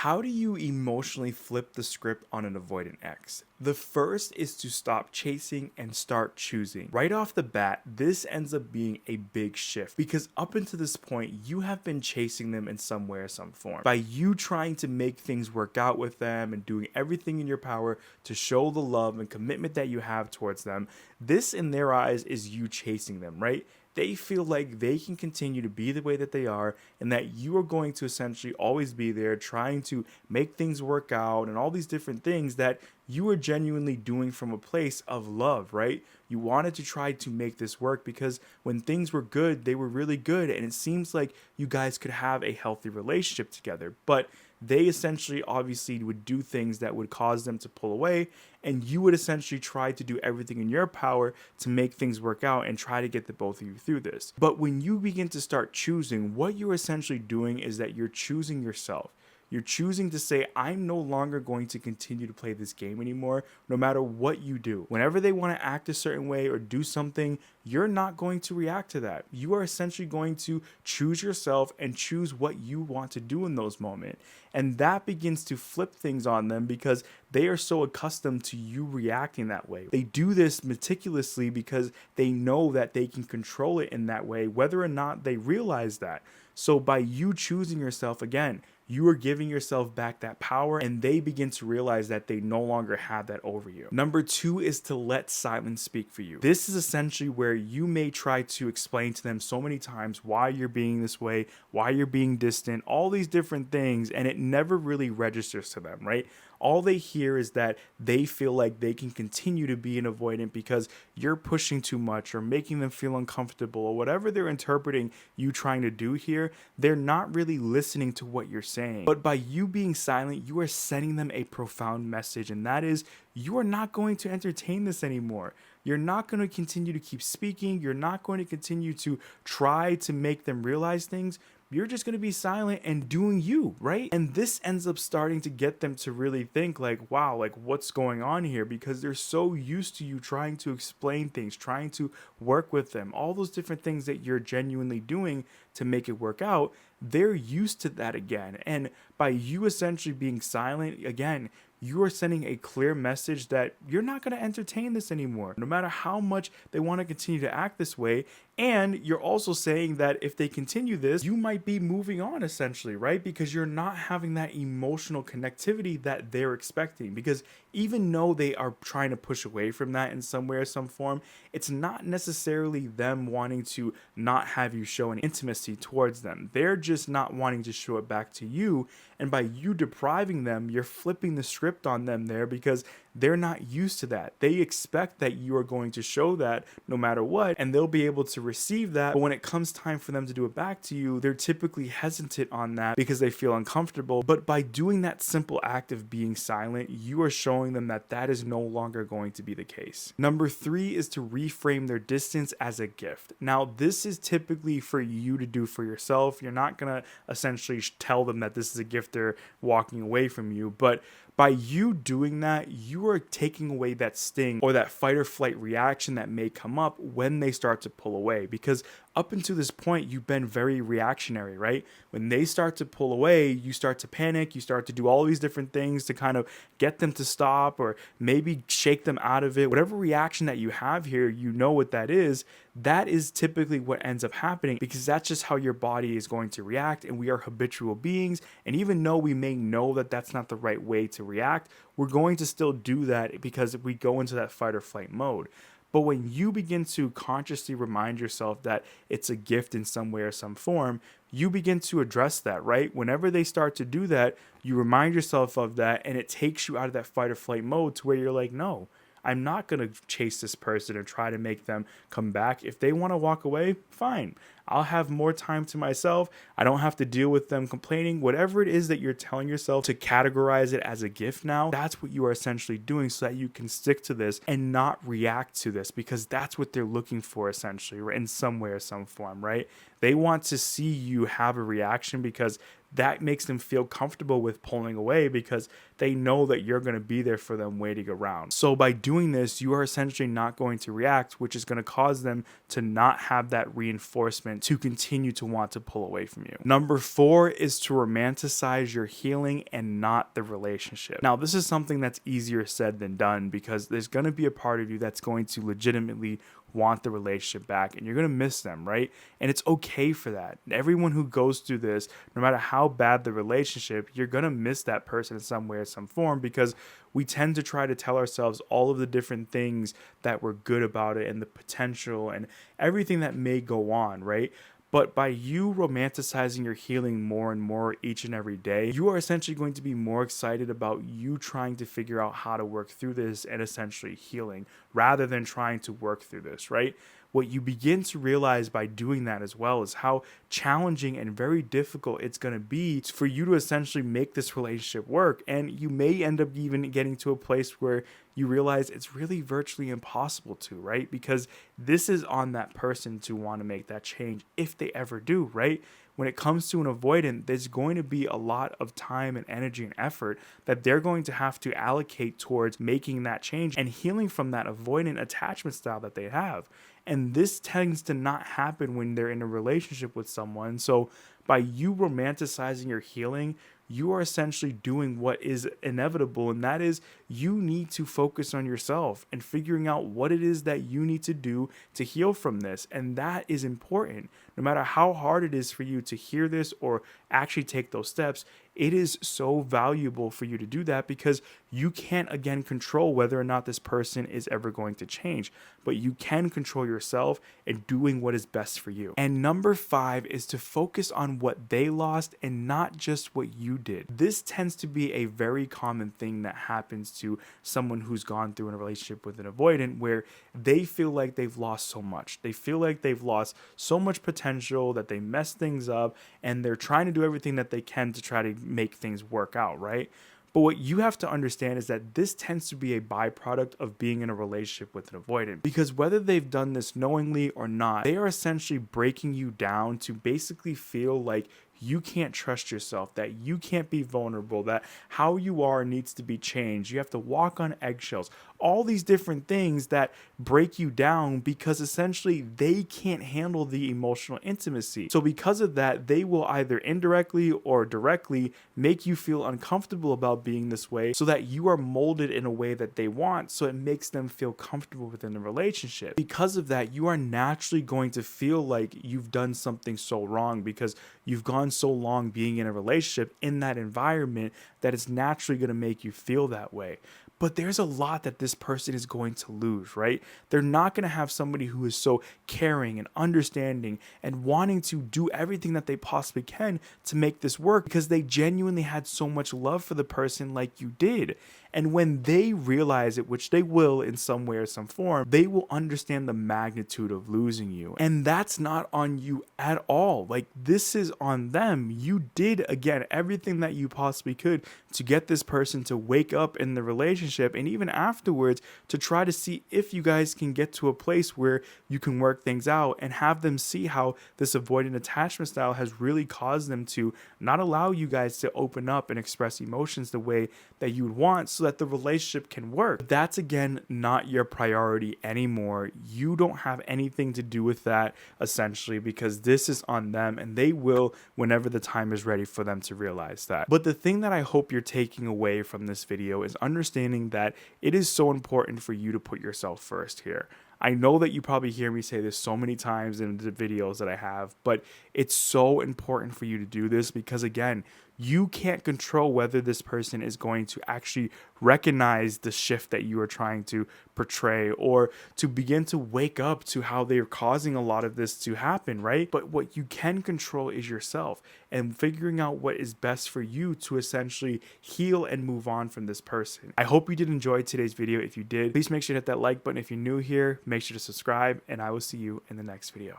How do you emotionally flip the script on an avoidant ex? The first is to stop chasing and start choosing. Right off the bat, this ends up being a big shift because up until this point, you have been chasing them in some way or some form. By you trying to make things work out with them and doing everything in your power to show the love and commitment that you have towards them, this in their eyes is you chasing them, right? They feel like they can continue to be the way that they are and that you are going to essentially always be there trying to make things work out and all these different things that you are genuinely doing from a place of love, right? You wanted to try to make this work because when things were good, they were really good. And it seems like you guys could have a healthy relationship together. But they essentially obviously would do things that would cause them to pull away, and you would essentially try to do everything in your power to make things work out and try to get the both of you through this. But when you begin to start choosing, what you're essentially doing is that you're choosing yourself. You're choosing to say, I'm no longer going to continue to play this game anymore, no matter what you do. Whenever they want to act a certain way or do something, you're not going to react to that. You are essentially going to choose yourself and choose what you want to do in those moments. And that begins to flip things on them because they are so accustomed to you reacting that way. They do this meticulously because they know that they can control it in that way, whether or not they realize that. So by you choosing yourself, again, you are giving yourself back that power and they begin to realize that they no longer have that over you. Number two is to let silence speak for you. This is essentially where you may try to explain to them so many times why you're being this way, why you're being distant, all these different things, and it never really registers to them, right? All they hear is that they feel like they can continue to be an avoidant because you're pushing too much or making them feel uncomfortable or whatever they're interpreting you trying to do here. They're not really listening to what you're saying. But by you being silent, you are sending them a profound message, and that is you are not going to entertain this anymore. You're not going to continue to keep speaking. You're not going to continue to try to make them realize things. You're just going to be silent and doing you, right? And this ends up starting to get them to really think like, wow, like what's going on here? Because they're so used to you trying to explain things, trying to work with them, all those different things that you're genuinely doing to make it work out. They're used to that again. And by you essentially being silent, again, you are sending a clear message that you're not going to entertain this anymore, no matter how much they want to continue to act this way. And you're also saying that if they continue this, you might be moving on essentially, right? Because you're not having that emotional connectivity that they're expecting. Because even though they are trying to push away from that in some way or some form, it's not necessarily them wanting to not have you show any intimacy towards them. They're just not wanting to show it back to you. And by you depriving them, you're flipping the script on them there because they're not used to that. They expect that you are going to show that no matter what, and they'll be able to receive that. But when it comes time for them to do it back to you, they're typically hesitant on that because they feel uncomfortable. But by doing that simple act of being silent, you are showing them that that is no longer going to be the case. Number three is to reframe their distance as a gift. Now, this is typically for you to do for yourself. You're not going to essentially tell them that this is a gift they're walking away from you, but by you doing that, you are taking away that sting or that fight or flight reaction that may come up when they start to pull away. Because up until this point, you've been very reactionary, right? When they start to pull away, you start to panic, you start to do all these different things to kind of get them to stop or maybe shake them out of it. Whatever reaction that you have here, you know what that is. That is typically what ends up happening because that's just how your body is going to react. And we are habitual beings. And even though we may know that that's not the right way to react, we're going to still do that because we go into that fight or flight mode. But when you begin to consciously remind yourself that it's a gift in some way or some form, you begin to address that, right? Whenever they start to do that, you remind yourself of that and it takes you out of that fight or flight mode to where you're like, no, I'm not going to chase this person and try to make them come back. If they want to walk away, fine. I'll have more time to myself. I don't have to deal with them complaining. Whatever it is that you're telling yourself to categorize it as a gift now, that's what you are essentially doing so that you can stick to this and not react to this because that's what they're looking for essentially in some way or some form, right? They want to see you have a reaction because that makes them feel comfortable with pulling away because they know that you're going to be there for them waiting around. So by doing this, you are essentially not going to react, which is going to cause them to not have that reinforcement to continue to want to pull away from you. Number 4 is to romanticize your healing and not the relationship. Now, this is something that's easier said than done because there's going to be a part of you that's going to legitimately want the relationship back and you're going to miss them, right? And it's okay for that. Everyone who goes through this, no matter how bad the relationship, you're going to miss that person in some way or some form because we tend to try to tell ourselves all of the different things that were good about it and the potential and everything that may go on, right? But by you romanticizing your healing more and more each and every day, you are essentially going to be more excited about you trying to figure out how to work through this and essentially healing rather than trying to work through this, right? What you begin to realize by doing that as well is how challenging and very difficult it's going to be for you to essentially make this relationship work. And you may end up even getting to a place where you realize it's really virtually impossible to, right? Because this is on that person to want to make that change if they ever do, right? When it comes to an avoidant, there's going to be a lot of time and energy and effort that they're going to have to allocate towards making that change and healing from that avoidant attachment style that they have. And this tends to not happen when they're in a relationship with someone. So by you romanticizing your healing, you are essentially doing what is inevitable, and that is you need to focus on yourself and figuring out what it is that you need to do to heal from this. And that is important. No matter how hard it is for you to hear this or actually take those steps, it is so valuable for you to do that because you can't, again, control whether or not this person is ever going to change, but you can control yourself and doing what is best for you. And number 5 is to focus on what they lost and not just what you did. This tends to be a very common thing that happens to someone who's gone through a relationship with an avoidant where they feel like they've lost so much. They feel like they've lost so much potential, that they mess things up, and they're trying to do everything that they can to try to make things work out, right? But what you have to understand is that this tends to be a byproduct of being in a relationship with an avoidant, because whether they've done this knowingly or not, they are essentially breaking you down to basically feel like you can't trust yourself, that you can't be vulnerable, that how you are needs to be changed. You have to walk on eggshells, all these different things that break you down because essentially they can't handle the emotional intimacy. So because of that, they will either indirectly or directly make you feel uncomfortable about being this way so that you are molded in a way that they want, so it makes them feel comfortable within the relationship. Because of that, you are naturally going to feel like you've done something so wrong because you've gone so long being in a relationship in that environment that it's naturally going to make you feel that way. But there's a lot that this person is going to lose, right? They're not going to have somebody who is so caring and understanding and wanting to do everything that they possibly can to make this work because they genuinely had so much love for the person like you did. And when they realize it, which they will in some way or some form, they will understand the magnitude of losing you. And that's not on you at all. Like, this is on them. You did, again, everything that you possibly could to get this person to wake up in the relationship, and even afterwards to try to see if you guys can get to a place where you can work things out and have them see how this avoidant attachment style has really caused them to not allow you guys to open up and express emotions the way that you would want, so that the relationship can work. That's, again, not your priority anymore. You don't have anything to do with that, essentially, because this is on them, and they will whenever the time is ready for them to realize that. But the thing that I hope you're taking away from this video is understanding that it is so important for you to put yourself first here. I know that you probably hear me say this so many times in the videos that I have, but it's so important for you to do this because, again, you can't control whether this person is going to actually recognize the shift that you are trying to portray or to begin to wake up to how they're causing a lot of this to happen, right? But what you can control is yourself and figuring out what is best for you to essentially heal and move on from this person. I hope you did enjoy today's video. If you did, please make sure to hit that like button. If you're new here, make sure to subscribe, and I will see you in the next video.